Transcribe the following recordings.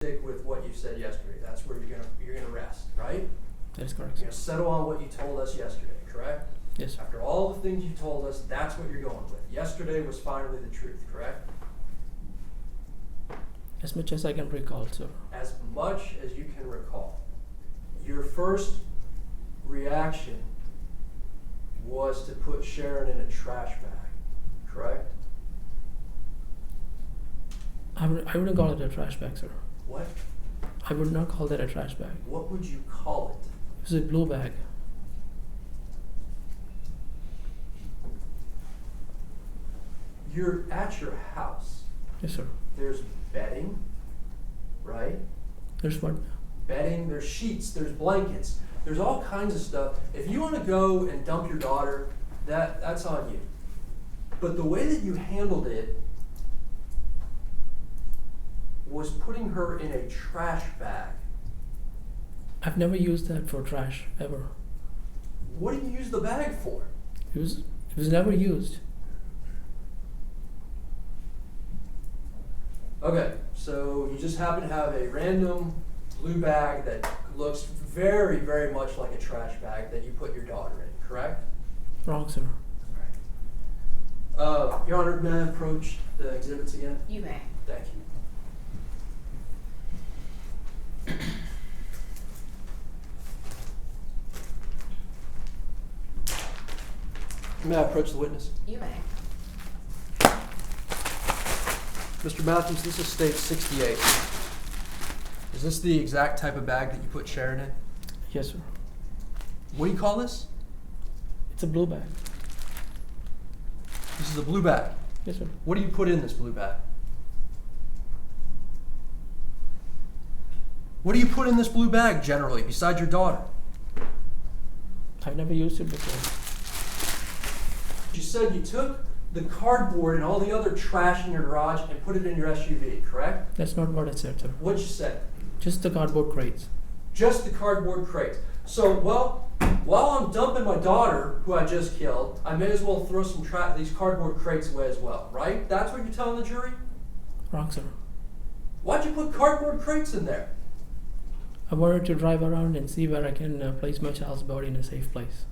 stick with what you said yesterday. That's where you're gonna rest, right? That is correct, You're sir. gonna settle on what you told us yesterday, correct? Yes, sir. After all the things you told us, that's what you're going with. Yesterday was finally the truth, correct? As much as I can recall, sir. As much as you can recall. Your first reaction was to put Sherin in a trash bag, correct? I wouldn't call it a trash bag, sir. What? I would not call that a trash bag. What would you call it? It was a blue bag. You're at your house. Yes, sir. There's bedding, right? There's what? Bedding, there's sheets, there's blankets, there's all kinds of stuff. If you want to go and dump your daughter, that's on you. But the way that you handled it was putting her in a trash bag. I've never used that for trash, ever. What do you use the bag for? It was never used. Okay, so you just happen to have a random blue bag that looks very, very much like a trash bag that you put your daughter in, correct? Wrong, sir. Your Honor, may I approach the exhibits again? You may. Thank you. May I approach the witness? You may. Mr. Mathews, this is stage 68. Is this the exact type of bag that you put Sherin in? Yes, sir. What do you call this? It's a blue bag. This is a blue bag. Yes, sir. What do you put in this blue bag? What do you put in this blue bag generally, besides your daughter? I've never used it before. You said you took the cardboard and all the other trash in your garage and put it in your SUV, correct? That's not what I said, sir. What'd you say? Just the cardboard crates. Just the cardboard crates. So, well, while I'm dumping my daughter, who I just killed, I may as well throw some these cardboard crates away as well, right? That's what you're telling the jury? Wrong, sir. Why'd you put cardboard crates in there? I wanted to drive around and see where I can place my child's body in a safe place.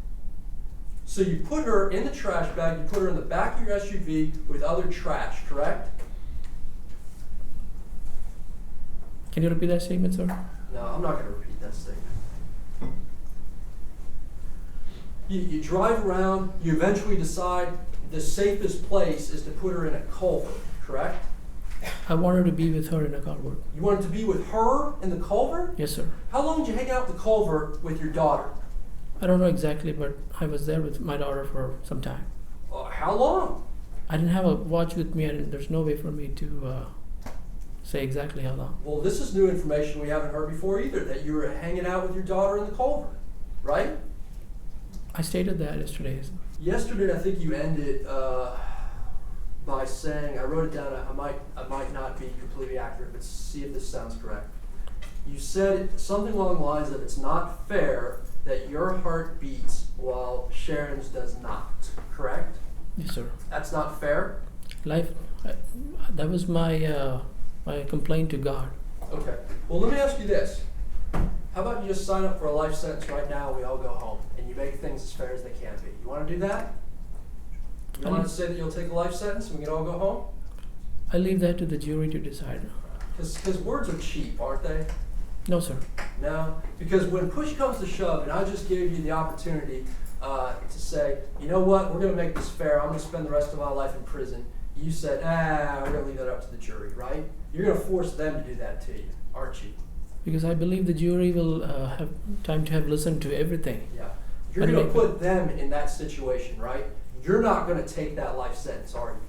So you put her in the trash bag, you put her in the back of your SUV with other trash, correct? Can you repeat that statement, sir? No, I'm not going to repeat that statement. You drive around, you eventually decide the safest place is to put her in a culvert, correct? I wanted to be with her in a cardboard. You wanted to be with her in the culvert? Yes, sir. How long did you hang out in the culvert with your daughter? I don't know exactly, but I was there with my daughter for some time. How long? I didn't have a watch with me, and there's no way for me to say exactly how long. Well, this is new information we haven't heard before either, that you were hanging out with your daughter in the culvert, right? I stated that yesterday. Yesterday, I think you ended by saying, I wrote it down, I might not be completely accurate, but see if this sounds correct. You said something along the lines of, it's not fair that your heart beats while Sherin's does not, correct? Yes, sir. That's not fair? That was my my complaint to God. Okay. Well, let me ask you this. How about you just sign up for a life sentence right now and we all go home, and you make things as fair as they can be? You want to do that? You want to say that you'll take a life sentence and we can all go home? I leave that to the jury to decide. Because words are cheap, aren't they? No, sir. No, because when push comes to shove, and I just gave you the opportunity to say, you know what, we're going to make this fair, I'm going to spend the rest of my life in prison. You said, we're going to leave that up to the jury, right? You're going to force them to do that to you, aren't you? Because I believe the jury will have time to have listened to everything. Yeah. You're going to put them in that situation, right? You're not going to take that life sentence, are you?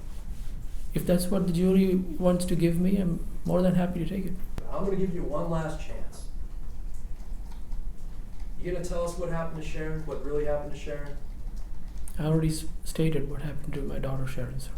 If that's what the jury wants to give me, I'm more than happy to take it. I'm going to give you one last chance. You going to tell us what happened to Sherin, what really happened to Sherin? I already stated what happened to my daughter, Sherin, sir.